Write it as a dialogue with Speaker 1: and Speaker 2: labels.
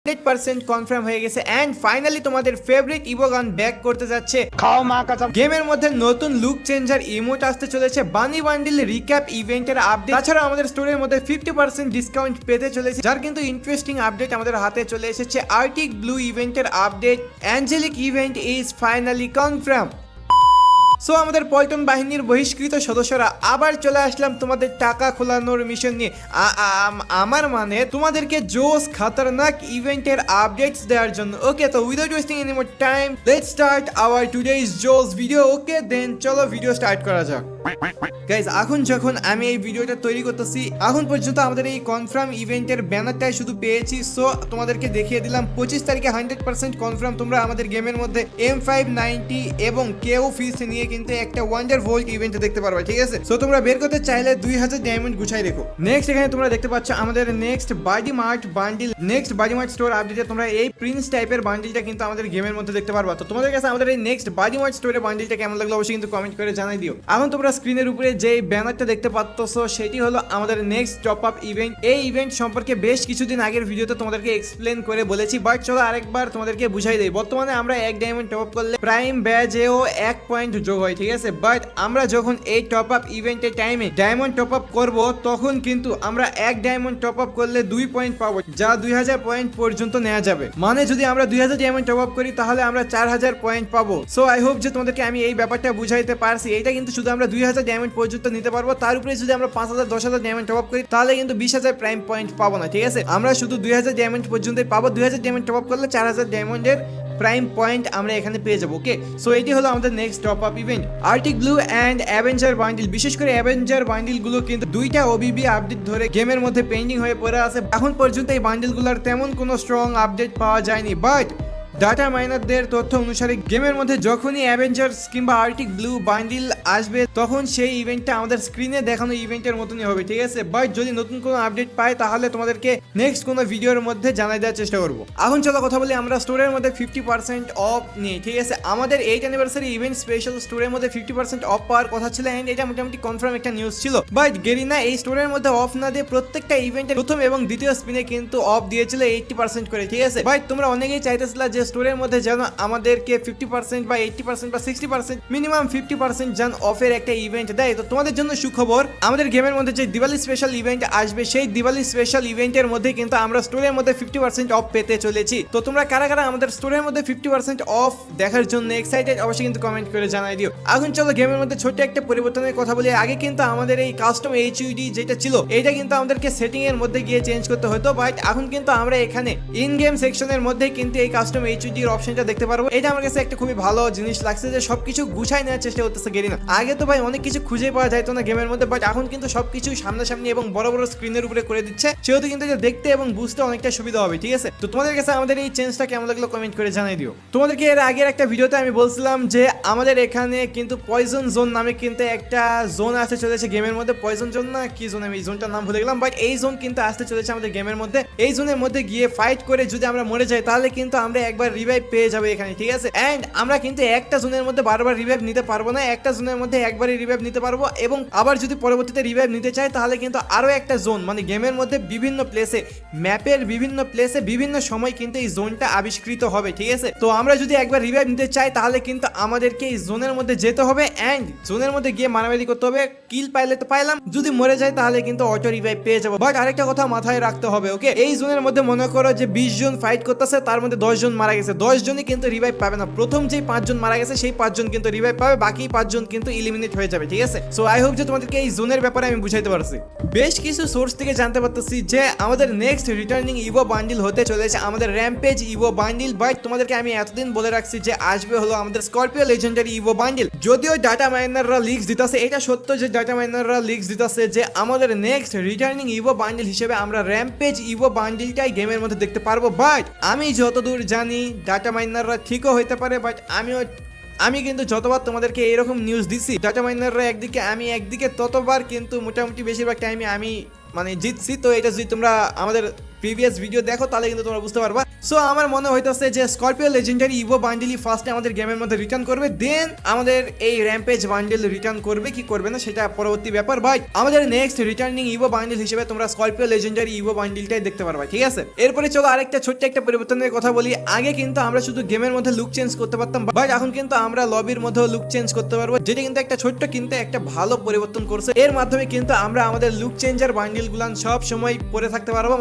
Speaker 1: 100% confirm হয়ে গেছে and finally তোমাদের ফেভারিট ইভো গান ব্যাক করতে যাচ্ছে।
Speaker 2: খাও মা কাঁচা।
Speaker 1: গেমের মধ্যে নতুন লুক চেঞ্জার ইমোট আসতে চলেছে, বানি বান্ডিল রিক্যাপ ইভেন্টের আপডেট, তাছাড়া আমাদের স্টোরের মধ্যে 50% ডিসকাউন্ট পেতে চলেছে, যার কিন্তু ইন্টারেস্টিং আপডেট আমাদের হাতে চলে এসেছে। আর্টিক ব্লু ইভেন্টের update, angelic event is finally confirm. So আমাদের পল্টন বাহিনীর বহিষ্কৃত সদস্যরা আবার চলে আসলাম তোমাদের টাকা খোলানোর মিশন নিয়ে। আমার মানে তোমাদেরকে জোস খাতারনাক ইভেন্টের আপডেটস দেওয়ার জন্য। ওকে, তো without wasting any more time let's start our today's জোস ভিডিও। ওকে দেন চলো ভিডিও স্টার্ট করা যাক। গাইজ, এখন যখন আমি এই ভিডিওটা তৈরি করতেছি, এখন পর্যন্ত আমাদের এই কনফার্ম ইভেন্টের ব্যানারটাই শুধু পেয়েছি। সো তোমাদেরকে দেখিয়ে দিলাম 25 তারিখে 100% কনফার্ম তোমরা আমাদের গেমের মধ্যে M590 এবং কেও ফিস নিয়ে কিন্তু একটা ওয়ান্ডার ভোল্ট ইভেন্ট দেখতে পারবে, ঠিক আছে? সো তোমরা বের করতে চাইলে 2000 ডায়মন্ড গুছাই রেখো। নেক্সট এখানে তোমরা দেখতে পাচ্ছ আমাদের next Buddy Mart bundle, next Buddy Mart store আপডেটে তোমরা এই প্রিন্স টাইপের বান্ডিলটা কিন্তু আমাদের গেমের মধ্যে দেখতে পারবা। তো তোমাদের কাছে আমাদের এই নেক্সট বাডি মার্ট স্টোরের বান্ডিলটা কেমন লাগলো অবশ্যই কিন্তু কমেন্ট করে জানাই দিও। এখন তোমরা স্ক্রিনের উপরে যে ব্যানারটা দেখতে পাচ্ছো সেটি হলো আমাদের নেক্সট টপ আপ ইভেন্ট। এই ইভেন্ট সম্পর্কে বেশ কিছুদিন আগের ভিডিওতে তোমাদেরকে এক্সপ্লেন করে বলেছি, বাট চলো আরেকবার তোমাদেরকে বুঝাই দেই। বর্তমানে আমরা 1 ডায়মন্ড টপ আপ করলে প্রাইম ব্যাজেও 1 পয়েন্ট যোগ হয়, ঠিক আছে? বাট আমরা যখন এই টপ আপ ইভেন্টের টাইমে ডায়মন্ড টপ আপ করব, তখন কিন্তু আমরা 1 ডায়মন্ড টপ আপ করলে 2 পয়েন্ট পাবো, যা 2000 পয়েন্ট পর্যন্ত নেওয়া যাবে। মানে যদি আমরা 2000 ডায়মন্ড টপ আপ করি তাহলে আমরা 4000 পয়েন্ট পাবো। সো আই হোপ যে তোমাদেরকে আমি এই ব্যাপারটা বুঝাইতে পারছি। এটা কিন্তু শুধু আমরা 2000 ডায়মন্ড পর্যন্ত নিতে পারবো, তার উপরে যদি আমরা 5000 10000 ডায়মন্ড টপ আপ করি তাহলে কিন্তু 20000 প্রাইম পয়েন্ট পাবো না, ঠিক আছে? আমরা শুধু 2000 ডায়মন্ড পর্যন্তই পাবো। 2000 ডায়মন্ড টপ আপ করলে 4000 ডায়মন্ডের প্রাইম পয়েন্ট আমরা এখানে পেয়ে যাবো। ওকে, সো এটি হলো আমাদের next top up event, Arctic blue and Avenger bundle. বিশেষ করে অ্যাভেঞ্জার বান্ডিল গুলো কিন্তু 2টা ওবিবি আপডেট ধরে গেমের মধ্যে পেন্ডিং হয়ে পড়ে আছে। এখন পর্যন্ত এই বান্ডিল গুলোর তেমন কোনো স্ট্রং আপডেট পাওয়া যায়নি, বাট ডাটা মাইনারদের তথ্য অনুসারে গেমের মধ্যে যখনই অ্যাভেঞ্জার্স কিংবা আর্টিক ব্লু বান্ডিল আসবে তখন সেই ইভেন্টটা আমাদের স্ক্রিনে দেখানো ইভেন্টের মতনই হবে, ঠিক আছে? বাট যদি নতুন কোনো আপডেট পাই তাহলে তোমাদেরকে নেক্সট কোনো ভিডিওর মধ্যে জানাই দেওয়ার চেষ্টা করবো। এখন চলো কথা বলি আমরা স্টোরের মধ্যে 50% অফ নিয়ে, ঠিক আছে? আমাদের 8 অ্যানিভার্সারি ইভেন্ট স্পেশাল স্টোরের মধ্যে 50% অফ পাওয়ার কথা ছিল এন্ড এটা মোটামুটি কনফার্ম একটা নিউজ ছিল। বাট গেরিনা এই স্টোরের মধ্যে অফ না দিয়ে প্রত্যেকটা ইভেন্টের প্রথম এবং দ্বিতীয় স্পিনে কিন্তু অফ দিয়েছিল 80% করে, ঠিক আছে? বাট তোমরা অনেকেই চাইতেছিলা যে স্টোরের মধ্যে যেন আমাদেরকে 50% বা 80% বা 60% মিনিমাম 50% যেন অফের একটা ইভেন্ট দেয়। তো তোমাদের জন্য সুখবর, আমাদের গেমের মধ্যে যে দিওয়ালি স্পেশাল ইভেন্ট আসবে সেই দিওয়ালি স্পেশাল ইভেন্টের মধ্যে কিন্তু আমরা স্টোরের মধ্যে 50% অফ পেতে চলেছি। তো তোমরা কারা কারা আমাদের স্টোরের মধ্যে 50% অফ দেখার জন্য এক্সাইটেড অবশ্যই কিন্তু কমেন্ট করে জানাই দিও। এখন চলো গেমের মধ্যে ছোট্ট একটা পরিবর্তনের কথা বলি। আগে কিন্তু আমাদের এই কাস্টম HUD যেটা ছিল এটা কিন্তু আমাদেরকে সেটিং এর মধ্যে গিয়ে চেঞ্জ করতে হতো, বাট এখন কিন্তু আমরা এখানে ইন গেম সেকশনের মধ্যে কিন্তু এই কাস্টম HUD এর অপশনটা দেখতে পারবো। এটা আমার কাছে একটা খুবই ভালো জিনিস লাগছে যে সবকিছু গুছাই নেওয়ার চেষ্টা করতেছে গেরিনা। আগে তো ভাই অনেক কিছু খুঁজে পাওয়া যাইতো না গেমের মধ্যে, বাট এখন কিন্তু সবকিছু সামনাসামনি এবং বড় বড় স্ক্রিনের উপরে করে দিচ্ছে, সেহেতু কিন্তু এটা দেখতে এবং বুঝতে অনেকটা সুবিধা হবে, ঠিক আছে? তো তোমাদের কাছে আমাদের এই চেঞ্জটা কেমন লাগলো কমেন্ট করে জানাই দিও। তোমাদেরকে এর আগের একটা ভিডিওতে আমি বলছিলাম যে আমাদের এখানে কিন্তু পয়জন জোন নামে কিন্তু একটা জোন আসতে চলেছে গেমের মধ্যে। পয়জন জোন না কি জোন, আমি এই জোনটার নাম ভুলে গেলাম, বাট এই জোন কিন্তু আসতে চলেছে আমাদের গেমের মধ্যে। এই জোনের মধ্যে গিয়ে ফাইট করে যদি আমরা মরে যাই তাহলে কিন্তু আমরা একবার রিভাইভ পেয়ে যাবো এখানে, ঠিক আছে? এন্ড আমরা কিন্তু একটা জোনের মধ্যে বারবার রিভাইভ নিতে পারবো না, একটা জোনের মধ্যে একবারই রিভাইভ নিতে পারবো। এবং আবার যদি পরবর্তীতে রিভাইভ নিতে চাই তাহলে কিন্তু আরো একটা জোন, মানে গেমের মধ্যে বিভিন্ন প্লেসে, ম্যাপের বিভিন্ন প্লেসে বিভিন্ন সময় কিন্তু এই জোনটা আবিষ্কৃত হবে, ঠিক আছে? তো আমরা যদি একবার রিভাইভ নিতে চাই তাহলে কিন্তু আমাদেরকে এই জোনের মধ্যে যেতে হবে এন্ড জোনের মধ্যে গিয়ে মারামারি করতে হবে। কিল পাইলে তো পাইলাম, যদি মরে যায় তাহলে কিন্তু অটো রিভাইভ পেয়ে যাবো। বাট আরেকটা কথা মাথায় রাখতে হবে, ওকে? এই জোনের মধ্যে মনে করো যে 20 জন ফাইট করতেছে, তার মধ্যে 10 জন মারা গেছে, 10 জনই কিন্তু রিভাইভ পাবে না। প্রথম যে 5 জন মারা গেছে সেই 5 জন কিন্তু রিভাইভ পাবে, বাকি 5 জন কিন্তু ইলিমিনেট হয়ে যাবে, ঠিক আছে? সো আই হোপ যে তোমাদেরকে এই জোনের ব্যাপারে আমি বুঝাইতে পারছি। বেশ কিছু সোর্স থেকে জানতে পারতেছি যে আমাদের নেক্সট রিটার্নিং ইভো বান্ডিল হতে চলেছে আমাদের র্যাম্পেজ ইভো বান্ডিল। বাট তোমাদেরকে আমি এতদিন বলে রাখছি যে আসবে হলো আমাদের স্করপিও লেজেন্ডারি ইভো বান্ডিল। যদিও ডাটা মাইনাররা লিক্স দিতেছে, এটা সত্য যে ডাটা মাইনাররা লিক্স দিতেছে যে আমাদের নেক্সট রিটার্নিং ইভো বান্ডিল হিসেবে আমরা র্যাম্পেজ ইভো বান্ডিলটাই গেমের মধ্যে দেখতে পারবো। বাট আমি যতদূর জানি ডাটা মাইনাররা ঠিকও হইতে পারে, বাট আমি কিন্তু যতবার তোমাদেরকে এরকম নিউজ দিছি ডাটা মাইনাররা একদিকে আমি একদিকে, ততবার কিন্তু মোটামুটি বেশিরভাগ টাইমে আমি মানে জিতছি। তো এটা যদি তোমরা আমাদের প্রিভিয়াস ভিডিও দেখো তাহলে কিন্তু তোমরা বুঝতে পারবা। সো আমার মনে হইতাছে যে স্করপিও লেজেন্ডারি ইভো বান্ডেলই ফার্স্টে আমাদের গেমের মধ্যে রিটার্ন করবে, দেন আমাদের এই র্যাম্পেজ বান্ডেল রিটার্ন করবে কি করবে না সেটা পরবর্তী ব্যাপার ভাই। আমাদের নেক্সট রিটার্নিং ইভো বান্ডেল হিসেবে তোমরা স্করপিও লেজেন্ডারি ইভো বান্ডেলটাই দেখতে পারবা, ঠিক আছে। এরপরে চলো আরেকটা ছোট্ট একটা পরিবর্তনের কথা বলি। আগে কিন্তু আমরা শুধু গেমের মধ্যে লুক চেঞ্জ করতে পারতাম, বাট এখন কিন্তু আমরা লবির মধ্যেও লুক চেঞ্জ করতে পারবো, যেটা কিন্তু একটা ছোট্ট কিন্তু একটা ভালো পরিবর্তন করছে। এর মাধ্যমে কিন্তু আমরা আমাদের লুক চেঞ্জার বান্ডেল গুলান সব সময় পরে থাকতে পারবো।